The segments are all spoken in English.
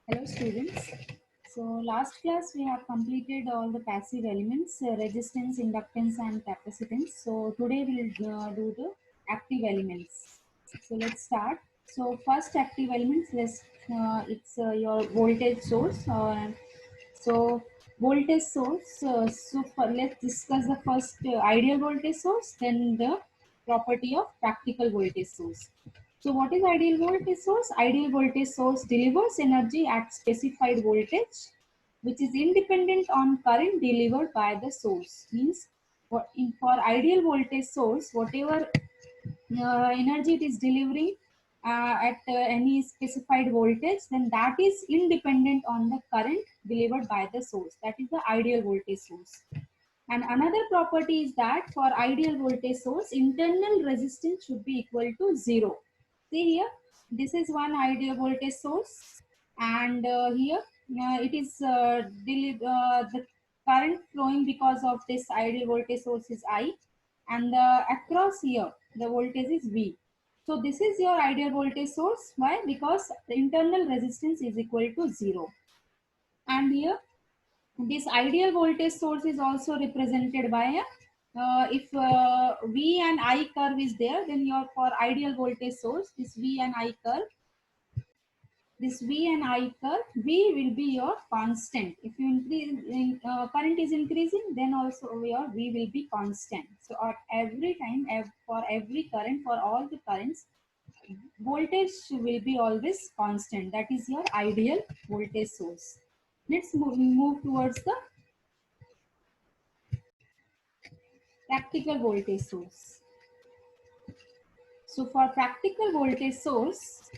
Hello students. So last class we have completed all the passive elements, resistance, inductance and capacitance. So today we'll do the active elements. So let's start. So first active elements, it's your voltage source. So voltage source, let's discuss the first ideal voltage source, then the property of practical voltage source. So what is ideal voltage source? Ideal voltage source delivers energy at specified voltage which is independent on current delivered by the source. Means for ideal voltage source, whatever energy it is delivering at any specified voltage, then that is independent on the current delivered by the source. That is the ideal voltage source. And another property is that for ideal voltage source, internal resistance should be equal to 0. See here, this is one ideal voltage source, and here it is the current flowing because of this ideal voltage source is I, and across here the voltage is V. So this is your ideal voltage source. Why? Because the internal resistance is equal to 0. And here this ideal voltage source is also represented by a if V and I curve is there, then your for ideal voltage source, this V and I curve, V will be your constant. If you increase current is increasing, then also your V will be constant. So at every time, for every current, for all the currents, voltage will be always constant. That is your ideal voltage source. Let's move towards the practical voltage source. So for practical voltage source,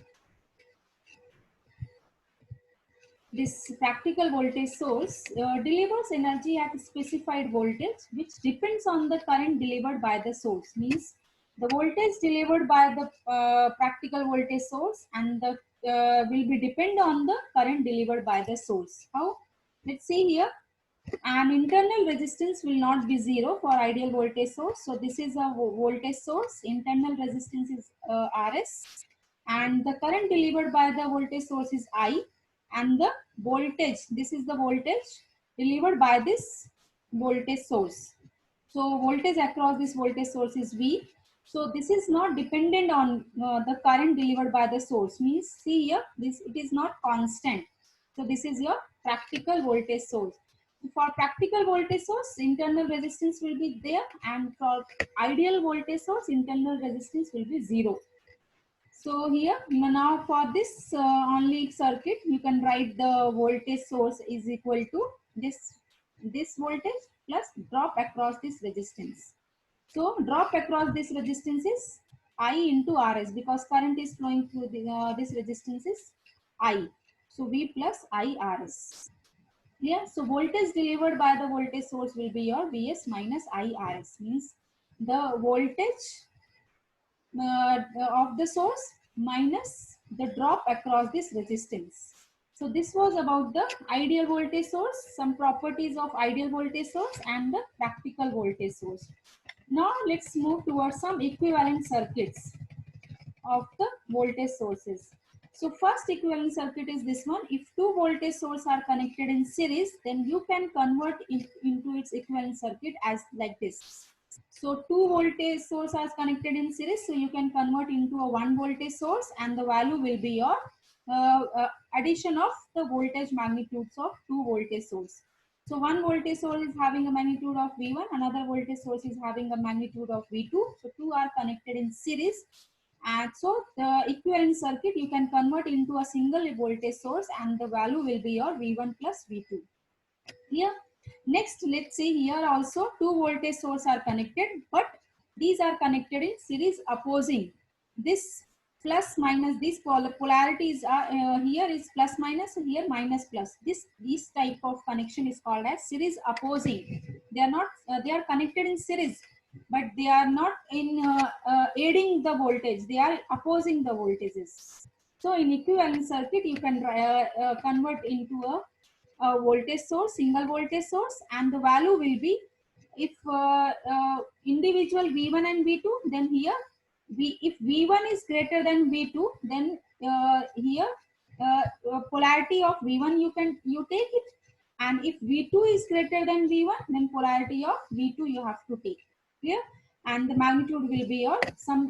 this practical voltage source delivers energy at a specified voltage which depends on the current delivered by the source. Means the voltage delivered by the practical voltage source and the will be depend on the current delivered by the source. How? Let's see here. And internal resistance will not be 0 for ideal voltage source. So this is a voltage source. Internal resistance is Rs, and the current delivered by the voltage source is I, and the voltage, this is the voltage delivered by this voltage source. So voltage across this voltage source is V. So this is not dependent on the current delivered by the source. Means see here, this it is not constant. So this is your practical voltage source. For practical voltage source, internal resistance will be there, and for ideal voltage source, internal resistance will be 0. So here now for this only circuit, you can write the voltage source is equal to this voltage plus drop across this resistance. So drop across this resistance is I into Rs, because current is flowing through this resistance is I. So V plus I Rs. Yeah, so voltage delivered by the voltage source will be your Vs minus IRs. Means the voltage of the source minus the drop across this resistance. So this was about the ideal voltage source, some properties of ideal voltage source and the practical voltage source. Now let's move towards some equivalent circuits of the voltage sources. So first equivalent circuit is this one. If two voltage sources are connected in series, then you can convert it into its equivalent circuit as like this. So two voltage source are connected in series, so you can convert into a one voltage source, and the value will be your addition of the voltage magnitudes of two voltage source. So one voltage source is having a magnitude of V1, another voltage source is having a magnitude of V2. So two are connected in series, and so the equivalent circuit you can convert into a single voltage source, and the value will be your V1 plus V2. Here, next let's say here also two voltage sources are connected, but these are connected in series opposing. This plus minus, these polarities are here is plus minus, here minus plus. This type of connection is called as series opposing. They are not they are connected in series, but they are not in aiding the voltage. They are opposing the voltages. So in equivalent circuit, you can convert into a voltage source, single voltage source, and the value will be, if individual V1 and V2, then here if V1 is greater than V2, then here polarity of V1 you take it, and if V2 is greater than V1, then polarity of V2 you have to take. Clear? And the magnitude will be your some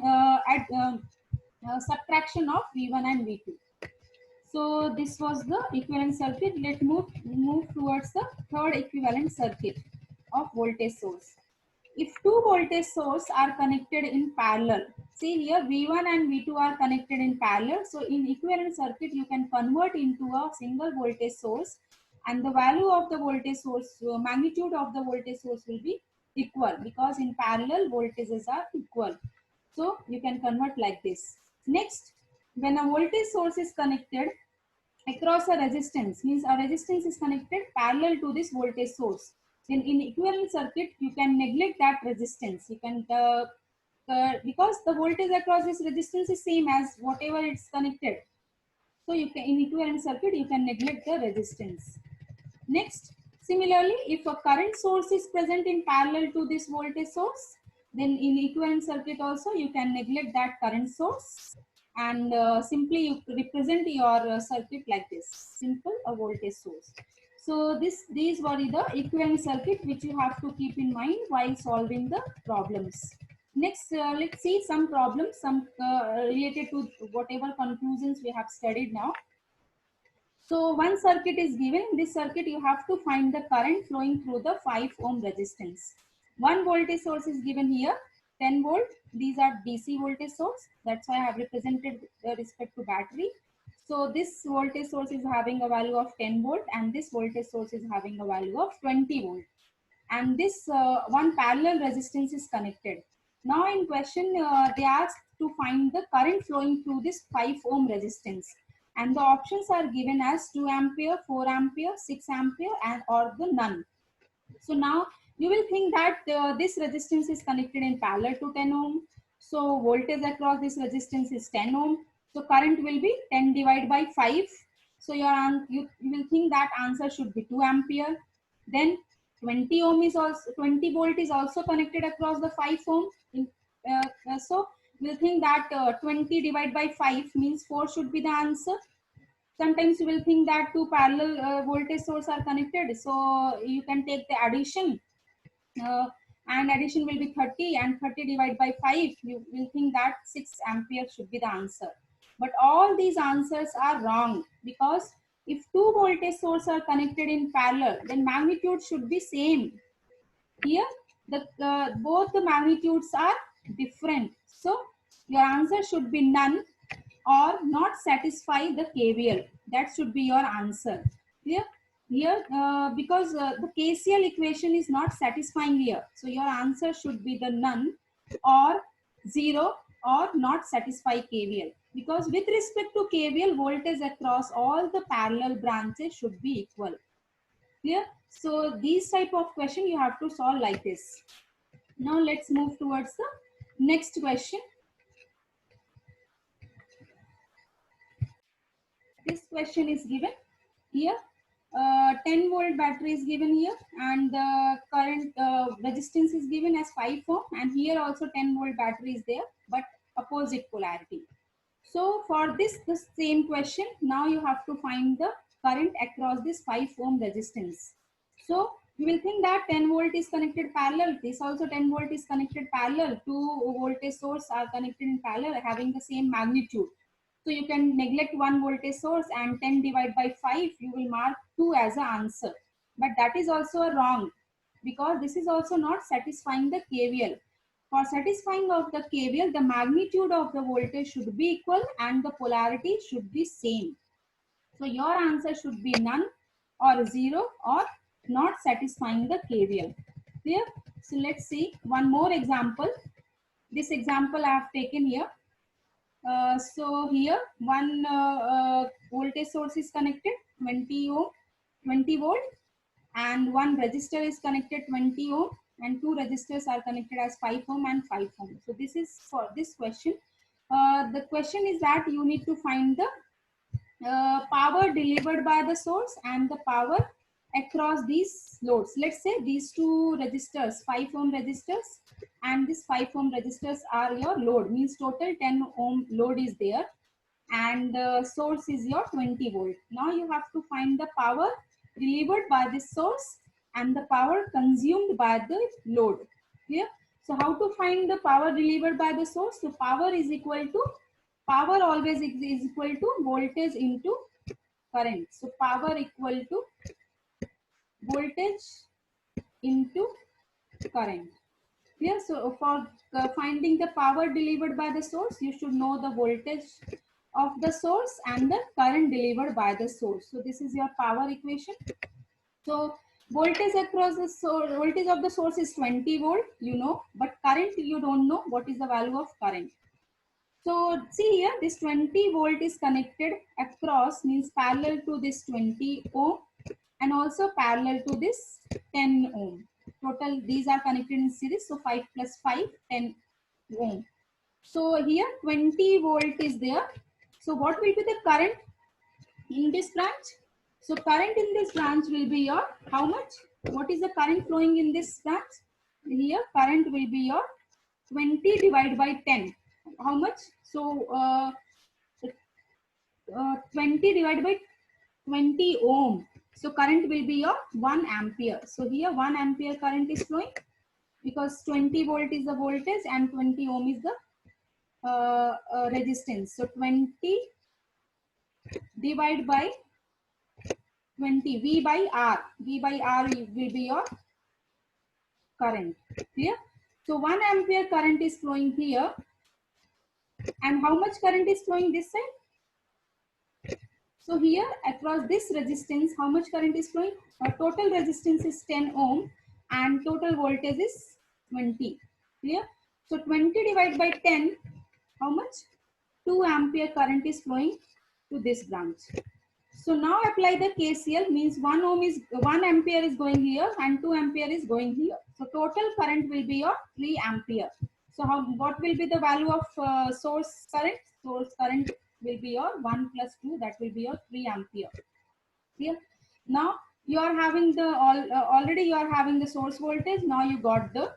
subtraction of V1 and V2. So this was the equivalent circuit. Let's move towards the third equivalent circuit of voltage source. If two voltage sources are connected in parallel, see here V1 and V2 are connected in parallel. So in equivalent circuit, you can convert into a single voltage source, and the value of the voltage source, magnitude of the voltage source will be equal, because in parallel voltages are equal. So you can convert like this. Next, when a voltage source is connected across a resistance, means a resistance is connected parallel to this voltage source, then in equivalent circuit you can neglect that resistance. You can because the voltage across this resistance is same as whatever it's connected, so you can, in equivalent circuit you can neglect the resistance. Next, similarly, if a current source is present in parallel to this voltage source, then in equivalent circuit also you can neglect that current source, and simply you represent your circuit like this, simple a voltage source. So these were the equivalent circuit which you have to keep in mind while solving the problems. Next, let's see some problems, some related to whatever conclusions we have studied now. So one circuit is given. In this circuit, you have to find the current flowing through the 5 ohm resistance. One voltage source is given here, 10 volt. These are DC voltage source. That's why I have represented with respect to battery. So this voltage source is having a value of 10 volt, and this voltage source is having a value of 20 volt. And this one parallel resistance is connected. Now in question, they asked to find the current flowing through this 5 ohm resistance, and the options are given as 2 ampere, 4 ampere, 6 ampere, and or the none. So now you will think that this resistance is connected in parallel to 10 ohm. So voltage across this resistance is 10 ohm. So current will be 10 divided by 5. So you will think that answer should be 2 ampere. Then 20 ohm is also 20 volt is also connected across the 5 ohm. So we'll think that 20 divided by 5 means 4 should be the answer. Sometimes you will think that two parallel voltage source are connected, so you can take the addition, uh, and addition will be 30, and 30 divided by 5, you will think that 6 ampere should be the answer. But all these answers are wrong, because if two voltage sources are connected in parallel, then magnitude should be same. Here the both the magnitudes are different, so your answer should be none or not satisfy the KVL. That should be your answer. Clear? Here, because the KCL equation is not satisfying here, so your answer should be the none or 0 or not satisfy KVL. Because with respect to KVL, voltage across all the parallel branches should be equal. Clear? So these type of question you have to solve like this. Now let's move towards the next question. This question is given here. 10 volt battery is given here, and the current resistance is given as 5 ohm, and here also 10 volt battery is there, but opposite polarity. So for the same question, now you have to find the current across this 5 ohm resistance. So you will think that 10 volt is connected parallel. This also 10 volt is connected parallel. Two voltage source are connected in parallel having the same magnitude. So you can neglect one voltage source, and 10 divided by 5, you will mark 2 as an answer. But that is also a wrong, because this is also not satisfying the KVL. For satisfying of the KVL, the magnitude of the voltage should be equal and the polarity should be same. So your answer should be none or 0 or not satisfying the KVL. Clear? So let's see one more example. This example I have taken here. So here one voltage source is connected 20 ohm, 20 volt, and one resistor is connected 20 ohm, and two resistors are connected as 5 ohm and 5 ohm. So this is for this question. The question is that you need to find the power delivered by the source and the power across these loads. Let's say these two resistors, 5 ohm resistors, and this 5 ohm resistors are your load, means total 10 ohm load is there. and source is your 20 volt. Now you have to find the power delivered by the source and the power consumed by the load. Clear? So how to find the power delivered by the source? So power is equal to, power always is equal to voltage into current. So power equal to voltage into current. Clear? So for finding the power delivered by the source, you should know the voltage of the source and the current delivered by the source. So this is your power equation. So voltage across the source, voltage of the source is 20 volt, you know, but current you don't know what is the value of current. So see here, this 20 volt is connected across, means parallel to this 20 ohm and also parallel to this 10 ohm. Total, these are connected in series. So 5 plus 5, 10 ohm. So here 20 volt is there. So what will be the current in this branch? So current in this branch will be your, how much? What is the current flowing in this branch? Here current will be your 20 divided by 10. How much? So 20 divided by 20 ohm. So current will be your 1 ampere. So here 1 ampere current is flowing because 20 volt is the voltage and 20 ohm is the resistance. So 20 divided by 20, V by R. V by R will be your current. Clear? So 1 ampere current is flowing here. And how much current is flowing this side? So here across this resistance, how much current is flowing? Total resistance is 10 ohm and total voltage is 20. Clear? So 20 divided by 10, how much? 2 ampere current is flowing to this branch. So now apply the KCL, means 1 ampere is going here and 2 ampere is going here. So total current will be your 3 ampere. So what will be the value of source current? Source current will be your 1 plus 2, that will be your 3 ampere. Here now you are having the already you are having the source voltage. Now you got the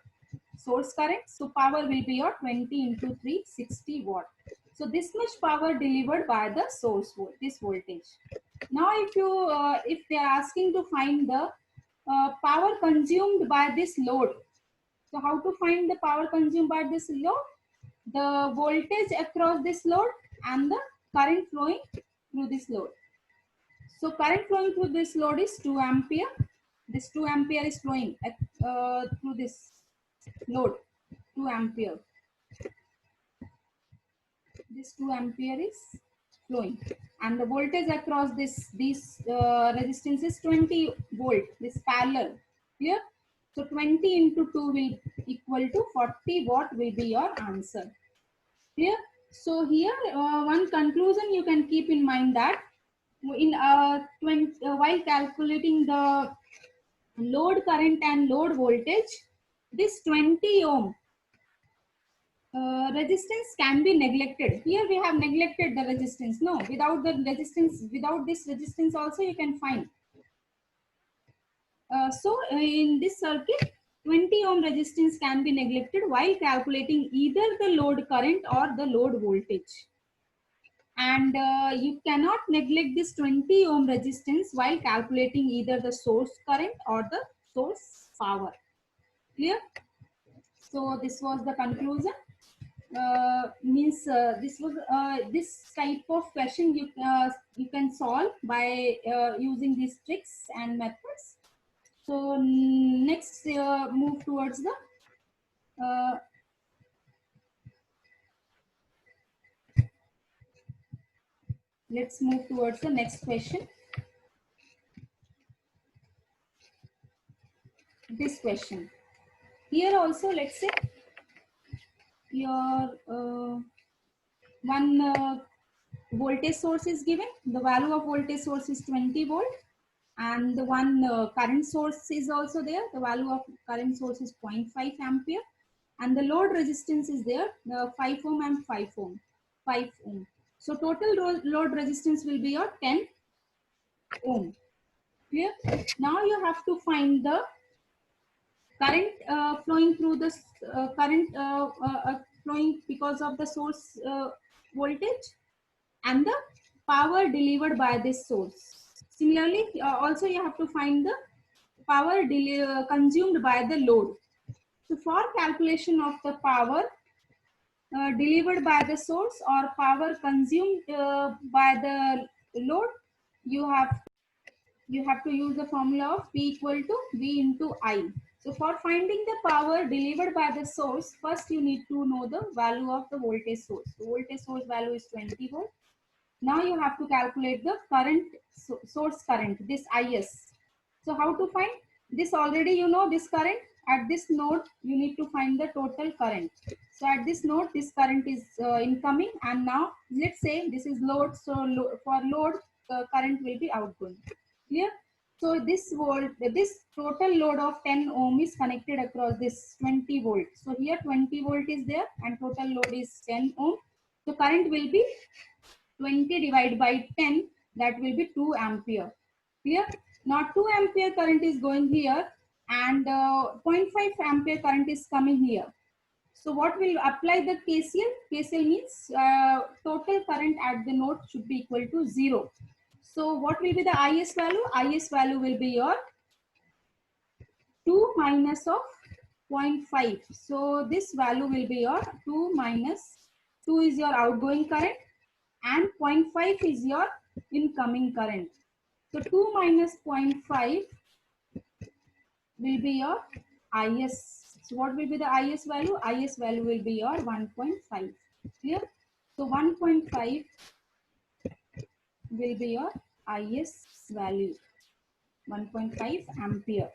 source current. So power will be your 20 into 3, 60 watt. So this much power delivered by the source this voltage. Now if they are asking to find the power consumed by this load, so how to find the power consumed by this load? The voltage across this load and the current flowing through this load. So current flowing through this load is 2 ampere. This 2 ampere is flowing through this load, 2 ampere. This 2 ampere is flowing. And the voltage across these resistance is 20 volt, this parallel. Clear? So 20 into 2 will equal to 40 watt will be your answer. Clear? So here one conclusion you can keep in mind that in while calculating the load current and load voltage, this 20 ohm resistance can be neglected. Here we have neglected the resistance. No, without the resistance, without this resistance also you can find. So in this circuit, 20 ohm resistance can be neglected while calculating either the load current or the load voltage. And you cannot neglect this 20 ohm resistance while calculating either the source current or the source power. Clear? So this was the conclusion. Means this was this type of question you can solve by using these tricks and methods. So next move towards the let's move towards the next question. This question here also, let's say your one voltage source is given. The value of voltage source is 20 volt, and the one current source is also there. The value of current source is 0.5 ampere, and the load resistance is there, 5 ohm and 5 ohm. 5 ohm. So total load resistance will be your 10 ohm. Clear? Now you have to find the current flowing through this current flowing because of the source voltage, and the power delivered by this source. Similarly, also you have to find the power consumed by the load. So for calculation of the power delivered by the source or power consumed by the load, you have to use the formula of P equal to V into I. So for finding the power delivered by the source, first you need to know the value of the voltage source. The voltage source value is 20 volt. Now you have to calculate the current, source current, this IS. So how to find this? Already you know this current. At this node you need to find the total current. So at this node this current is incoming, and now let's say this is load. So for load current will be outgoing. Clear? So this total load of 10 ohm is connected across this 20 volt. So here 20 volt is there and total load is 10 ohm. So current will be 20 divided by 10, that will be 2 ampere. Clear? Now 2 ampere current is going here and 0.5 ampere current is coming here. So what will apply the KCL? KCL means total current at the node should be equal to 0. So what will be the IS value? IS value will be your 2 minus of 0.5. So this value will be your 2 minus 2 is your outgoing current and 0.5 is your incoming current. So 2 minus 0.5 will be your IS. So what will be the IS value? IS value will be your 1.5. Clear? So 1.5 will be your IS value, 1.5 ampere.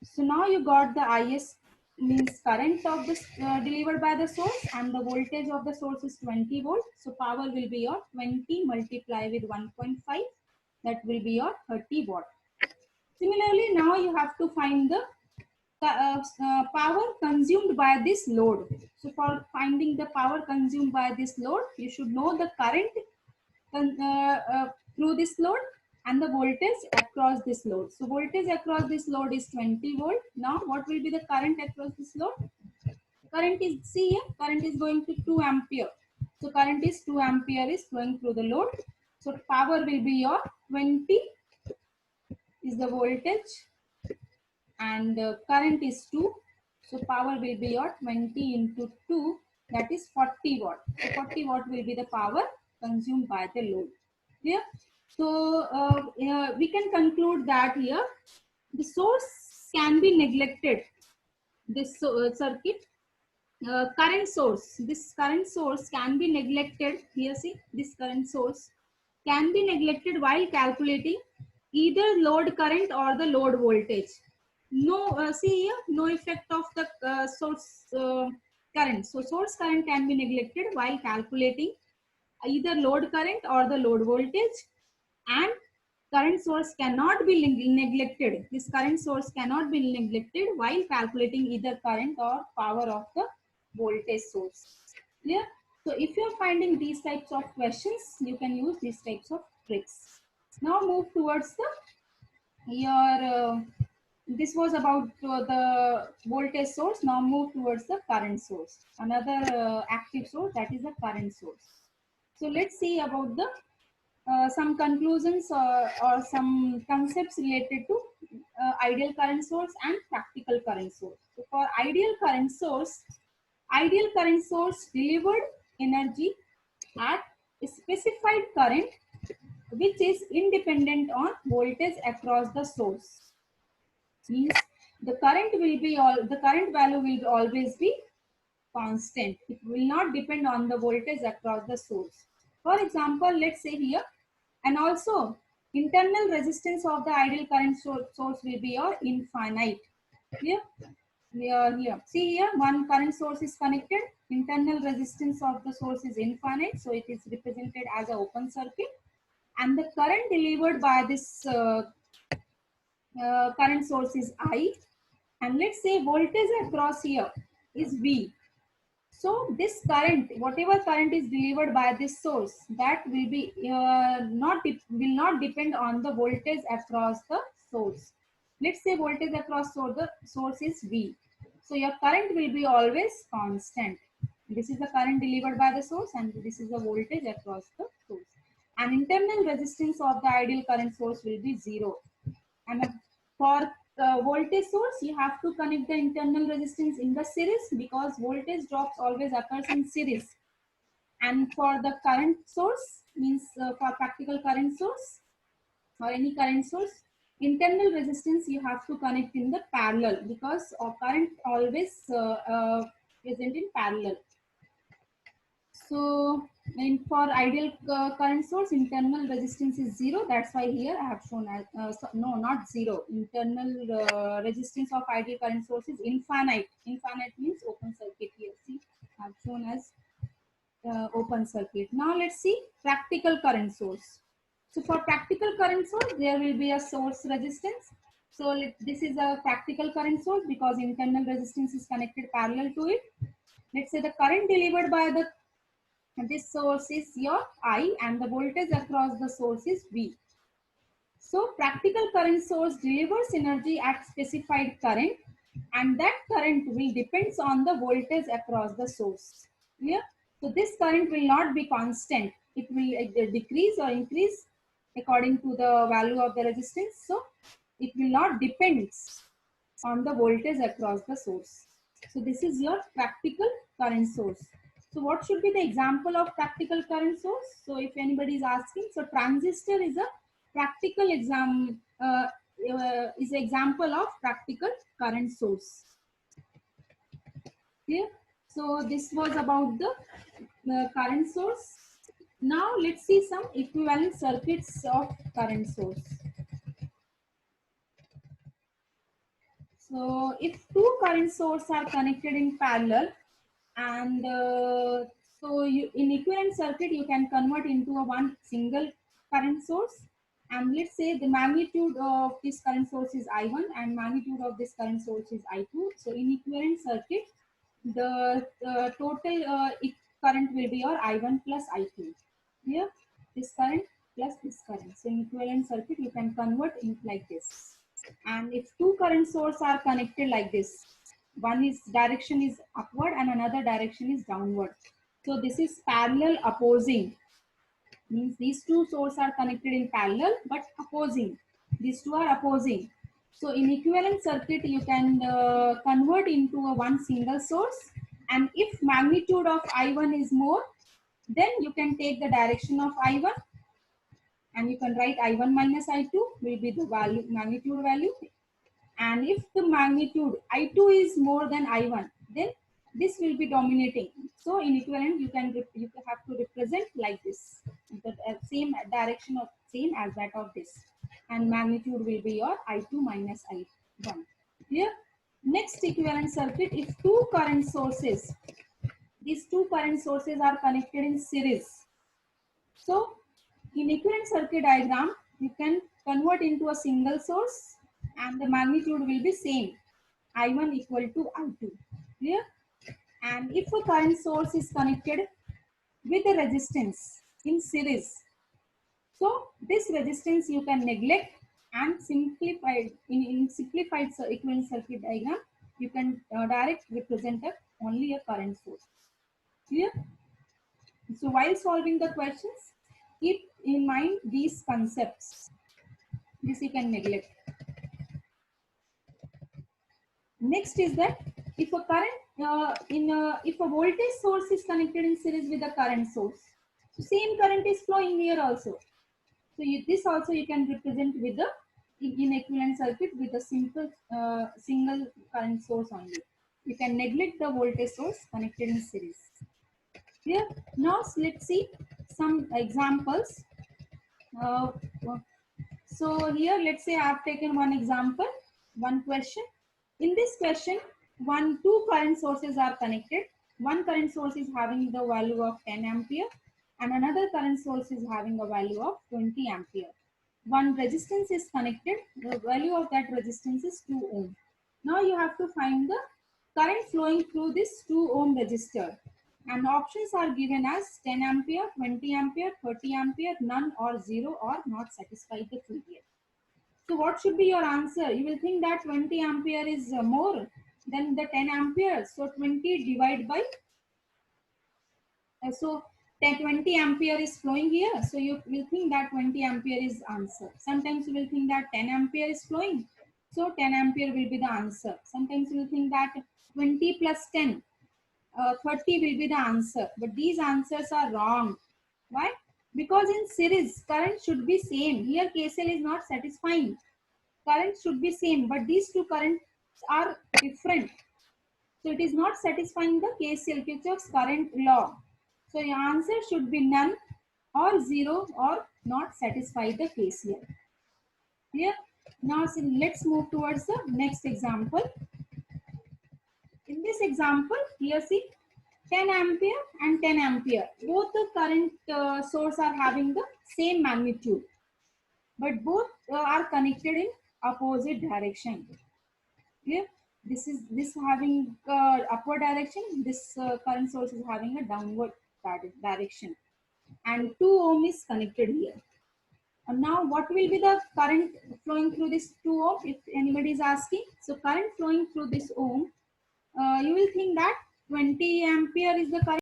So now you got the IS means current of this delivered by the source, and the voltage of the source is 20 volt. So power will be your 20 multiply with 1.5, that will be your 30 watt. Similarly, now you have to find the power consumed by this load. So for finding the power consumed by this load, you should know the current through this load and the voltage across this load. So voltage across this load is 20 volt. Now what will be the current across this load? Current is, see here, current is going to 2 ampere. So current is 2 ampere is flowing through the load. So power will be your 20 is the voltage and current is 2. So power will be your 20 into 2, that is 40 watt. So 40 watt will be the power consumed by the load. Clear? So we can conclude that here the source can be neglected. This circuit current source, this current source can be neglected. Here see, this current source can be neglected while calculating either load current or the load voltage. No, see here, no effect of the source current. So source current can be neglected while calculating either load current or the load voltage, and current source cannot be neglected. This current source cannot be neglected while calculating either current or power of the voltage source. Clear? So if you are finding these types of questions, you can use these types of tricks. Now move towards the this was about the voltage source. Now move towards the current source, another active source, that is the current source. So let's see about the some conclusions or some concepts related to ideal current source and practical current source. So for ideal current source delivered energy at a specified current which is independent on voltage across the source. Means the current will be the current value will always be constant. It will not depend on the voltage across the source. For example, let's say here, and also internal resistance of the ideal current source will be your infinite. Here, here. See here, one current source is connected. Internal resistance of the source is infinite, so it is represented as an open circuit. And the current delivered by this current source is I. And let's say voltage across here is V. So this current, whatever current is delivered by this source, that will be will not depend on the voltage across the source. Let's say voltage across the source is V. So your current will be always constant. This is the current delivered by the source and this is the voltage across the source. And internal resistance of the ideal current source will be 0. And for the voltage source, you have to connect the internal resistance in the series because voltage drops always occurs in series. And for the current source, means for practical current source or any current source, internal resistance you have to connect in the parallel because current always present in parallel. So for ideal current source, internal resistance is 0. That's why here I have shown as, no, not 0. Internal resistance of ideal current source is infinite. Infinite means open circuit here. See, I have shown as open circuit. Now let's see practical current source. So for practical current source, there will be a source resistance. So this is a practical current source because internal resistance is connected parallel to it. Let's say the current delivered by the this source is your I and the voltage across the source is V. So practical current source delivers energy at specified current and that current will depends on the voltage across the source. Clear? So this current will not be constant. It will decrease or increase according to the value of the resistance. So it will not depend on the voltage across the source. So this is your practical current source. So what should be the example of practical current source? So if anybody is asking, so transistor is a practical is an example of practical current source. Clear? So this was about the current source. Now let's see some equivalent circuits of current source. So if two current sources are connected in parallel and so in equivalent circuit you can convert into a one single current source, and let's say the magnitude of this current source is I1 and magnitude of this current source is I2. So in equivalent circuit the total current will be your I1 plus I2. Here this current plus this current. So in equivalent circuit you can convert in like this. And if two current sources are connected like this, one is direction is upward and another direction is downward. So this is parallel opposing. Means these two sources are connected in parallel but opposing. These two are opposing. So in equivalent circuit you can convert into a one single source, and if magnitude of I1 is more, then you can take the direction of I1 and you can write I1 minus I2 will be the value magnitude value. And if the magnitude I2 is more than I1, then this will be dominating. So in equivalent, you have to represent like this, the same direction of same as that of this, and magnitude will be your I2 minus I1. Clear? Next equivalent circuit, if two current sources, these two current sources are connected in series. So in equivalent circuit diagram, you can convert into a single source and the magnitude will be same, I1 equal to I2. Clear? And if a current source is connected with a resistance in series, so this resistance you can neglect and simplified in simplified equivalent circuit diagram, you can direct represent only a current source. Clear? So while solving the questions, keep in mind these concepts. This you can neglect. Next is that if a current if a voltage source is connected in series with a current source, so same current is flowing here also. So this also you can represent with the in equivalent circuit with a simple single current source only. You can neglect the voltage source connected in series. Here now let's see some examples. Uh, so here let's say I have taken one example, one question. In this question, two current sources are connected. One current source is having the value of 10 ampere and another current source is having a value of 20 ampere. One resistance is connected. The value of that resistance is 2 ohm. Now you have to find the current flowing through this 2 ohm resistor. And options are given as 10 ampere, 20 ampere, 30 ampere, none or 0 or not satisfied the period. So what should be your answer? You will think that 20 ampere is more than the 10 ampere. So 20 divided by So 10, 20 ampere is flowing here. So you will think that 20 ampere is answer. Sometimes you will think that 10 ampere is flowing. So 10 ampere will be the answer. Sometimes you will think that 20 plus 10, 30 will be the answer. But these answers are wrong. Why? Because in series, current should be same. Here KCL is not satisfying. Current should be same, but these two currents are different. So it is not satisfying the KCL, Kirchhoff's current law. So your answer should be none or zero or not satisfy the KCL. Clear? Now let's move towards the next example. In this example, here see 10 ampere and 10 ampere. Both the current source are having the same magnitude, but both are connected in opposite direction. Clear? This having upward direction. This current source is having a downward direction, and 2 ohm is connected here. And now, what will be the current flowing through this 2 ohm? If anybody is asking, so current flowing through this ohm, you will think that 20 ampere is the current.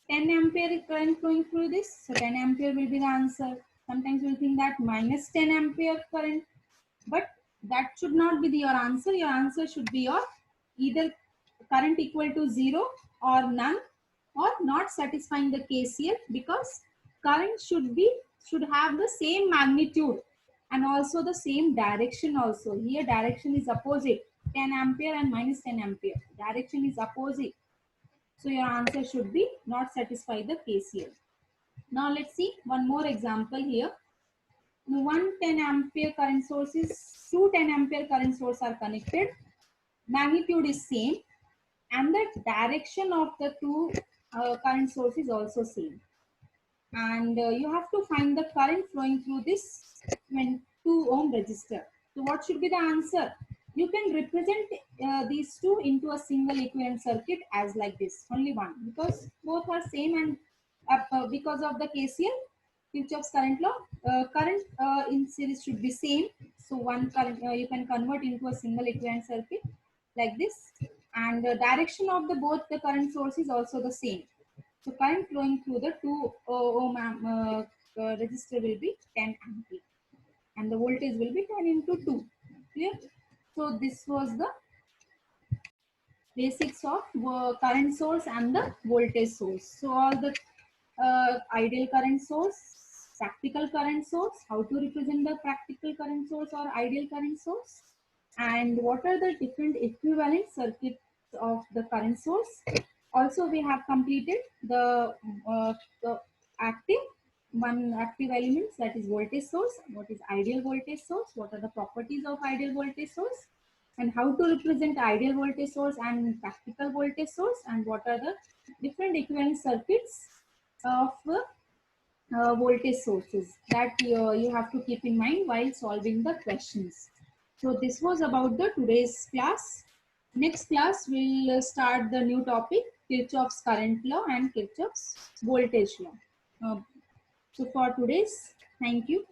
10 ampere is current flowing through this, so 10 ampere will be the answer. Sometimes you will think that minus 10 ampere current, but that should not be your answer. Your answer should be your either current equal to 0 or none or not satisfying the KCL, because current should have the same magnitude and also the same direction also. Here direction is opposite, 10 ampere and minus 10 ampere. Direction is opposite. So your answer should be not satisfy the KCL. Now let's see one more example here. One 10 ampere current source is, two 10 ampere current source are connected. Magnitude is same and the direction of the two current source is also same. And you have to find the current flowing through this 2 ohm resistor. So what should be the answer? You can represent these two into a single equivalent circuit as like this, only one, because both are same, and because of the KCL, Kirchhoff's current law, current in series should be same. So one current you can convert into a single equivalent circuit like this, and the direction of the both the current source is also the same. So current flowing through the 2 ohm resistor will be 10 ampere, and the voltage will be 10 into 2. Clear? So this was the basics of current source and the voltage source. So all the ideal current source, practical current source, how to represent the practical current source or ideal current source, and what are the different equivalent circuits of the current source. Also, we have completed the active one active elements, that is voltage source. What is ideal voltage source? What are the properties of ideal voltage source? And how to represent ideal voltage source and practical voltage source, and what are the different equivalent circuits of voltage sources that you have to keep in mind while solving the questions. So this was about the today's class. Next class we'll start the new topic, Kirchhoff's current law and Kirchhoff's voltage law. So for today's, thank you.